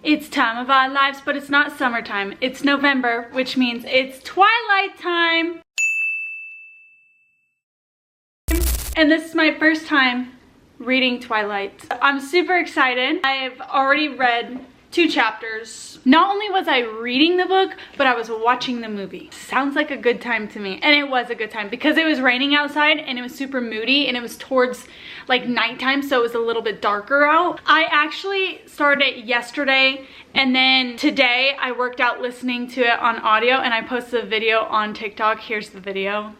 It's time of our lives, but it's not summertime. It's November, which means it's Twilight time. And this is my first time reading Twilight. I'm super excited. I've already read 2 chapters. Not only was I reading the book, but I was watching the movie. Sounds like a good time to me. And it was a good time because it was raining outside and it was super moody and it was towards like nighttime, so it was a little bit darker out. I actually started it yesterday and then today I worked out listening to it on audio and I posted a video on TikTok. Here's the video.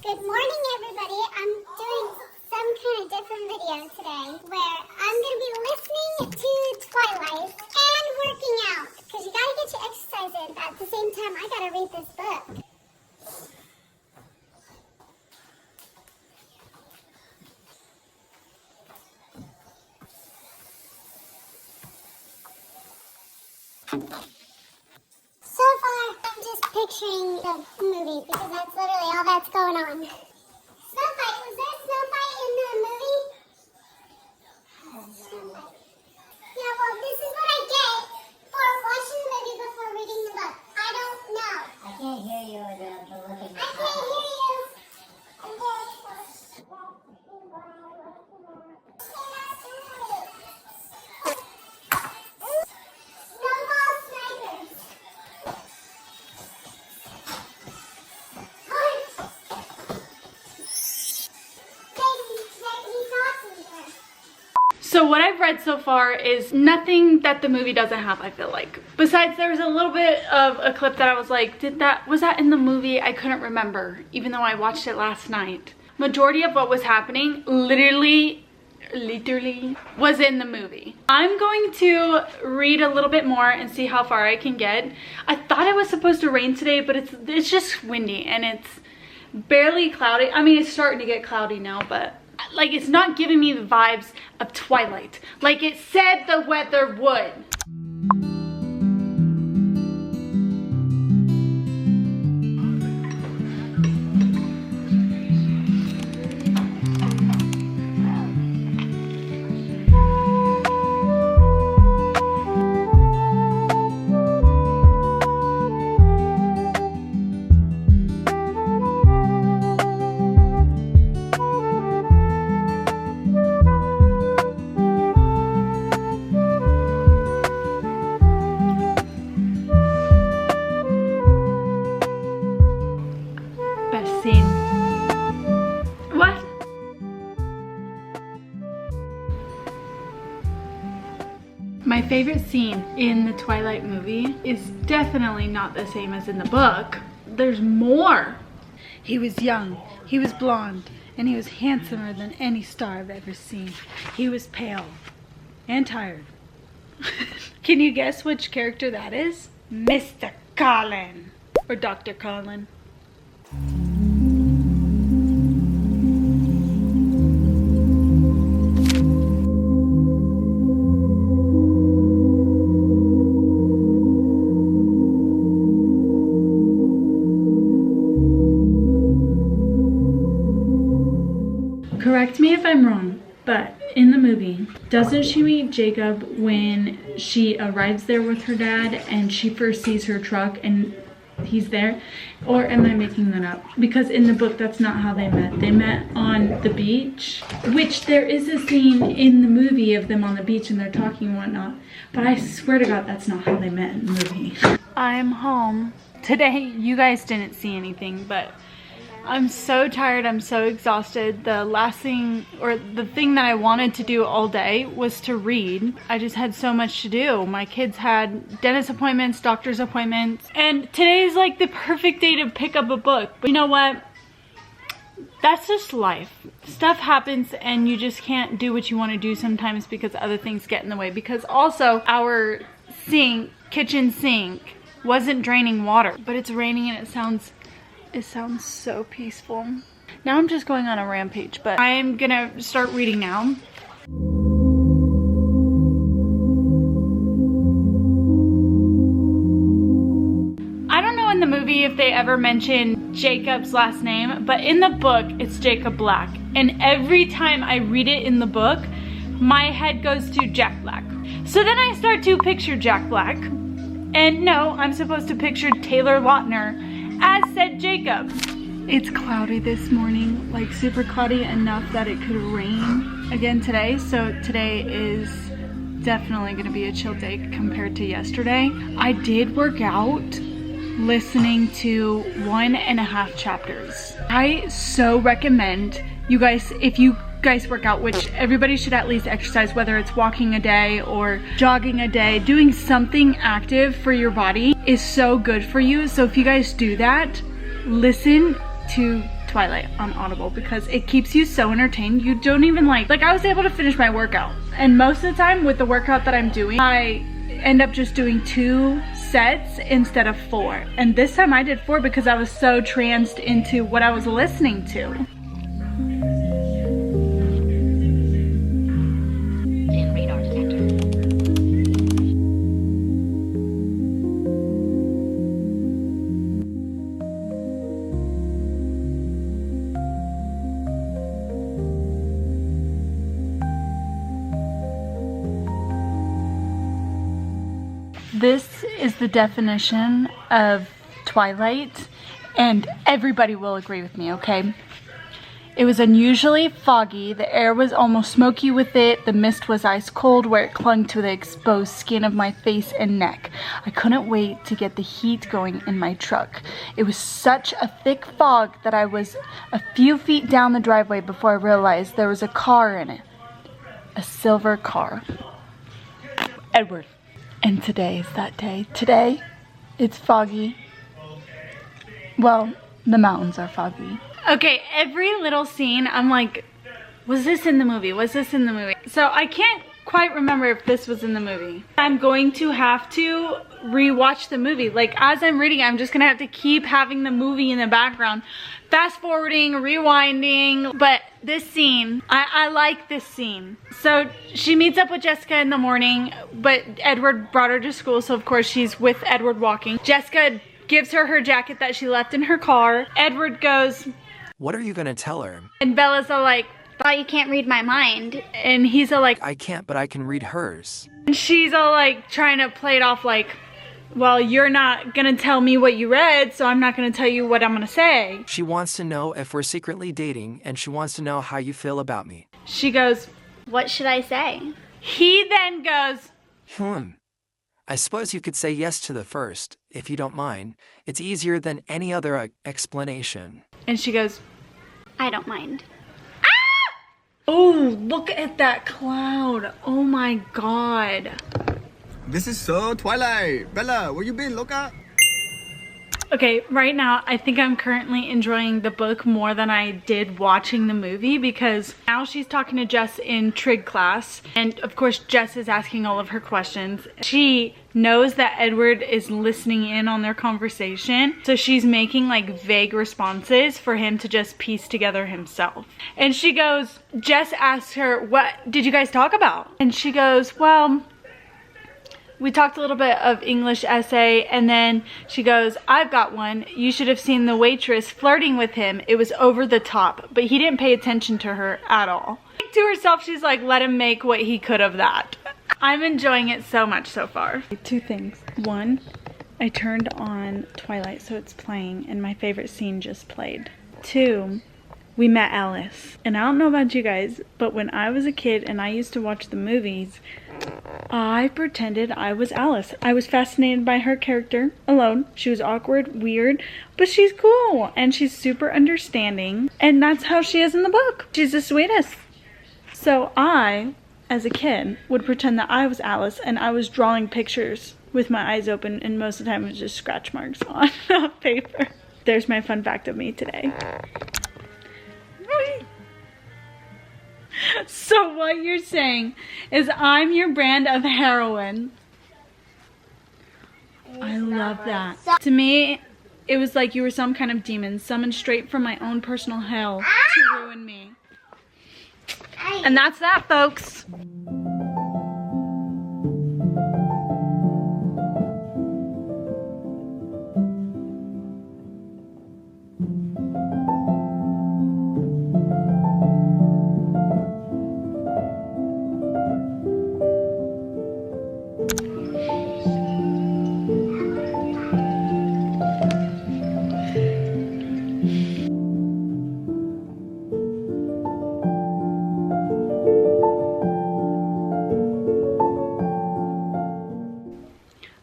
Good morning, everybody. I'm doing some kind of different video today where I'm going to be listening to Twilight and working out because you got to get your exercise in. At the same time, I got to read this book. So far, I'm just picturing the movie because that's literally all that's going on. Snow fight. Was there a snow fight in the movie? Snow fight. Yeah, well, this is what I get for watching the movie before reading the book. I don't know. I can't hear you without looking. I can't hear you. Snowball snipers. So what I've read so far is nothing that the movie doesn't have, I feel like. Besides, there was a little bit of a clip that I was like, was that in the movie? I couldn't remember, even though I watched it last night. Majority of what was happening, literally was in the movie. I'm going to read a little bit more and see how far I can get. I thought it was supposed to rain today, but it's just windy and it's barely cloudy. I mean, it's starting to get cloudy now, but like it's not giving me the vibes of Twilight like it said the weather would. My favorite scene in the Twilight movie is definitely not the same as in the book. There's more. He was young, he was blonde, and he was handsomer than any star I've ever seen. He was pale and tired. Can you guess which character that is? Mr. Colin or Dr. Colin. Correct me if I'm wrong, but in the movie, doesn't she meet Jacob when she arrives there with her dad and she first sees her truck and he's there? Or am I making that up? Because in the book, that's not how they met. They met on the beach, which there is a scene in the movie of them on the beach and they're talking and whatnot. But I swear to God, that's not how they met in the movie. I'm home. Today, you guys didn't see anything, but I'm so tired, I'm so exhausted. The last thing, or the thing that I wanted to do all day was to read. I just had so much to do. My kids had dentist appointments, doctor's appointments, and today's like the perfect day to pick up a book. But you know what? That's just life. Stuff happens and you just can't do what you want to do sometimes because other things get in the way. Because also our kitchen sink wasn't draining water, but it's raining and it sounds so peaceful. Now I'm just going on a rampage, but I am gonna start reading now. I don't know in the movie if they ever mention Jacob's last name, but in the book, it's Jacob Black. And every time I read it in the book, my head goes to Jack Black. So then I start to picture Jack Black. And no, I'm supposed to picture Taylor Lautner as said Jacob. It's cloudy this morning, like super cloudy enough that it could rain again today. So today is definitely gonna be a chill day compared to yesterday. I did work out listening to 1.5 chapters. I so recommend you guys, if you guys work out, which everybody should at least exercise, whether it's walking a day or jogging a day, doing something active for your body is so good for you. So if you guys do that, listen to Twilight on Audible because it keeps you so entertained. You don't even like I was able to finish my workout, and most of the time with the workout that I'm doing, I end up just doing 2 sets instead of 4. And this time I did 4 because I was so tranced into what I was listening to. This is the definition of Twilight, and everybody will agree with me, okay? It was unusually foggy, the air was almost smoky with it, the mist was ice cold where it clung to the exposed skin of my face and neck. I couldn't wait to get the heat going in my truck. It was such a thick fog that I was a few feet down the driveway before I realized there was a car in it. A silver car. Edward. And today is that day. Today, it's foggy. Well, the mountains are foggy. Okay, every little scene, I'm like, was this in the movie? Was this in the movie? So I can't quite remember if this was in the movie. I'm going to have to rewatch the movie. Like, as I'm reading, I'm just gonna have to keep having the movie in the background. Fast forwarding, rewinding, but this scene, I like this scene. So she meets up with Jessica in the morning, but Edward brought her to school, so of course she's with Edward walking. Jessica gives her her jacket that she left in her car. Edward goes, "What are you gonna tell her?" And Bella's all like, "Thought you can't read my mind." and he's all like, "I can't, but I can read hers." and she's all like trying to play it off like, well, you're not gonna tell me what you read, so I'm not gonna tell you what I'm gonna say. She wants to know if we're secretly dating, and she wants to know how you feel about me. She goes, "What should I say?" he then goes, I suppose you could say yes to the first, if you don't mind. It's easier than any other explanation. and she goes, "I don't mind." oh, look at that cloud. Oh my God. This is so Twilight. Bella, where you been, loca? Okay, right now, I think I'm currently enjoying the book more than I did watching the movie because now she's talking to Jess in trig class. And of course, Jess is asking all of her questions. She knows that Edward is listening in on their conversation. So she's making like vague responses for him to just piece together himself. And she goes, Jess asks her, "What did you guys talk about?" And she goes, "Well, we talked a little bit of English essay," and then she goes, "I've got one. You should have seen the waitress flirting with him. It was over the top, but he didn't pay attention to her at all." To herself, she's like, let him make what he could of that. I'm enjoying it so much so far. 2 things. 1, I turned on Twilight so it's playing and my favorite scene just played. 2, we met Alice. And I don't know about you guys, but when I was a kid and I used to watch the movies, I pretended I was Alice. I was fascinated by her character alone. She was awkward, weird, but she's cool and she's super understanding. And that's how she is in the book. She's the sweetest. So I, as a kid, would pretend that I was Alice and I was drawing pictures with my eyes open, and most of the time it was just scratch marks on paper. There's my fun fact of me today. So what you're saying is I'm your brand of heroine. I love that. To me, it was like you were some kind of demon summoned straight from my own personal hell to ruin me. And that's that, folks.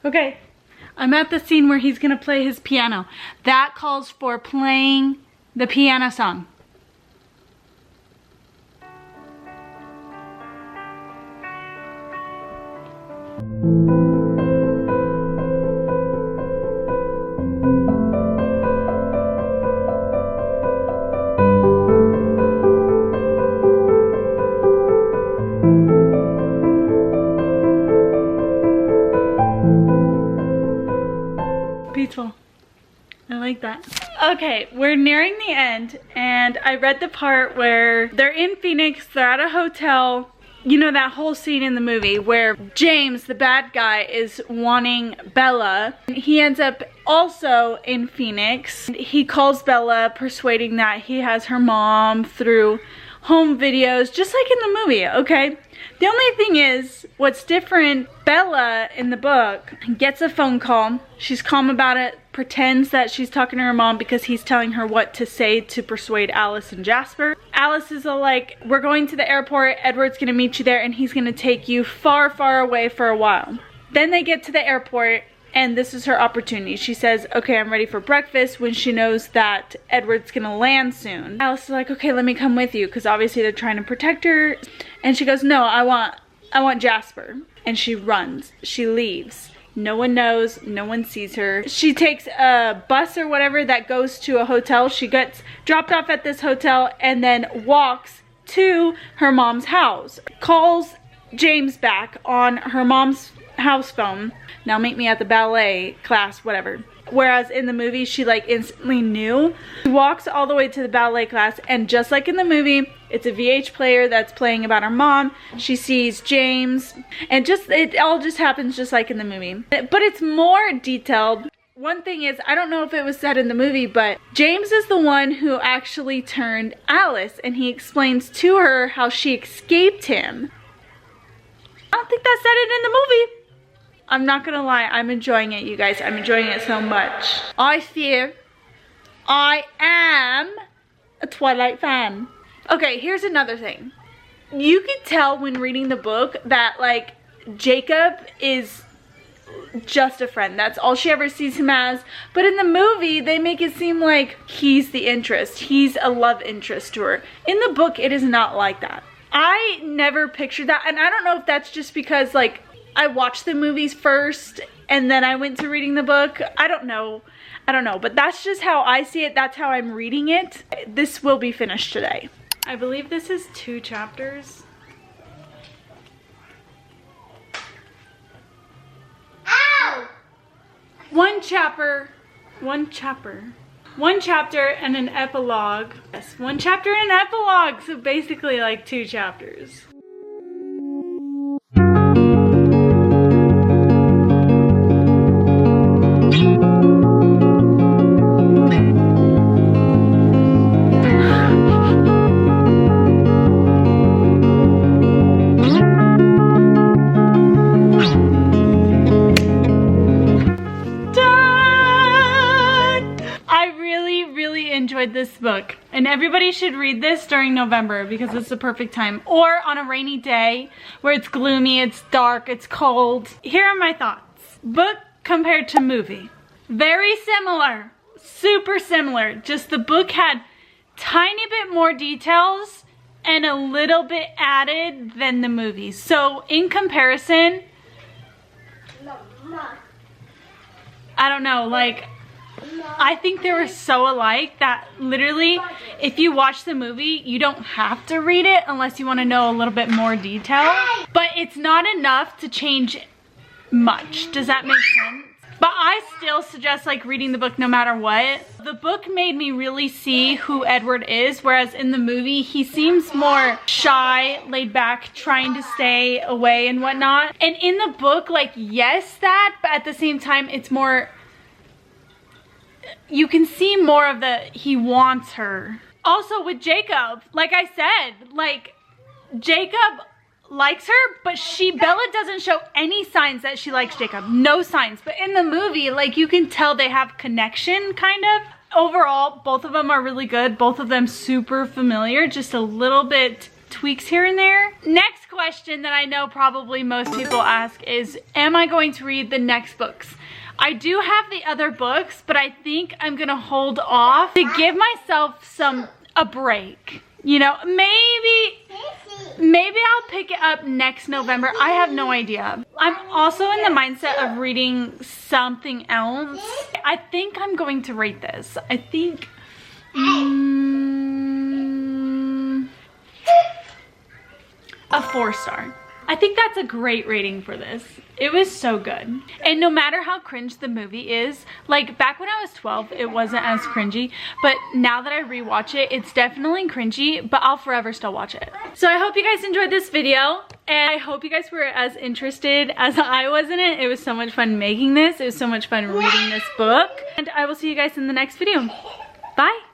Okay, I'm at the scene where he's gonna play his piano. That calls for playing the piano song. Peaceful. I like that. Okay, we're nearing the end, and I read the part where they're in Phoenix, they're at a hotel. You know that whole scene in the movie where James, the bad guy, is wanting Bella. He ends up also in Phoenix. He calls Bella, persuading that he has her mom through home videos, just like in the movie, okay? The only thing is, what's different, Bella in the book gets a phone call. She's calm about it, pretends that she's talking to her mom because he's telling her what to say to persuade Alice and Jasper. Alice is all like, we're going to the airport, Edward's gonna meet you there and he's gonna take you far, far away for a while. Then they get to the airport and this is her opportunity. She says, okay, I'm ready for breakfast, when she knows that Edward's gonna land soon. Alice is like, okay, let me come with you, because obviously they're trying to protect her. And she goes, no, I want Jasper. And she runs, she leaves. No one knows, no one sees her. She takes a bus or whatever that goes to a hotel. She gets dropped off at this hotel and then walks to her mom's house. Calls James back on her mom's house phone. Now meet me at the ballet class, whatever. Whereas in the movie, she like instantly knew. She walks all the way to the ballet class, and just like in the movie, it's a VH player that's playing about her mom. She sees James, and it all just happens just like in the movie. But it's more detailed. One thing is, I don't know if it was said in the movie, but James is the one who actually turned Alice, and he explains to her how she escaped him. I don't think that said it in the movie. I'm not gonna lie, I'm enjoying it, you guys. I'm enjoying it so much. I am a Twilight fan. Okay, here's another thing. You can tell when reading the book that, like, Jacob is just a friend. That's all she ever sees him as. But in the movie, they make it seem like he's the interest. He's a love interest to her. In the book, it is not like that. I never pictured that, and I don't know if that's just because, like, I watched the movies first and then I went to reading the book. I don't know, but that's just how I see it. That's how I'm reading it. This will be finished today. I believe this is 2 chapters. Ow! One chapter and an epilogue. Yes, 1 chapter and an epilogue. So basically like 2 chapters. This book, and everybody should read this during November because it's the perfect time, or on a rainy day where it's gloomy, it's dark, it's cold. Here are my thoughts. Book compared to movie, very similar, super similar, just the book had tiny bit more details and a little bit added than the movie. So in comparison, I don't know, like, I think they were so alike that literally, if you watch the movie, you don't have to read it unless you want to know a little bit more detail. But it's not enough to change much. Does that make sense? But I still suggest like reading the book no matter what. The book made me really see who Edward is, whereas in the movie, he seems more shy, laid back, trying to stay away and whatnot. And in the book, like, yes, that, but at the same time, it's more, you can see more of the, he wants her. Also with Jacob, like I said, like, Jacob likes her, but Bella doesn't show any signs that she likes Jacob. No signs. But in the movie, like, you can tell they have connection, kind of. Overall, both of them are really good. Both of them super familiar, just a little bit tweaks here and there. Next question that I know probably most people ask is, am I going to read the next books? I do have the other books, but I think I'm gonna hold off to give myself a break. You know, maybe I'll pick it up next November. I have no idea. I'm also in the mindset of reading something else. I think I'm going to rate this. I think a 4-star. I think that's a great rating for this. It was so good. And no matter how cringe the movie is, like back when I was 12, it wasn't as cringy, but now that I rewatch it, it's definitely cringy, but I'll forever still watch it. So I hope you guys enjoyed this video, and I hope you guys were as interested as I was in it. It was so much fun making this. It was so much fun reading this book, and I will see you guys in the next video. Bye.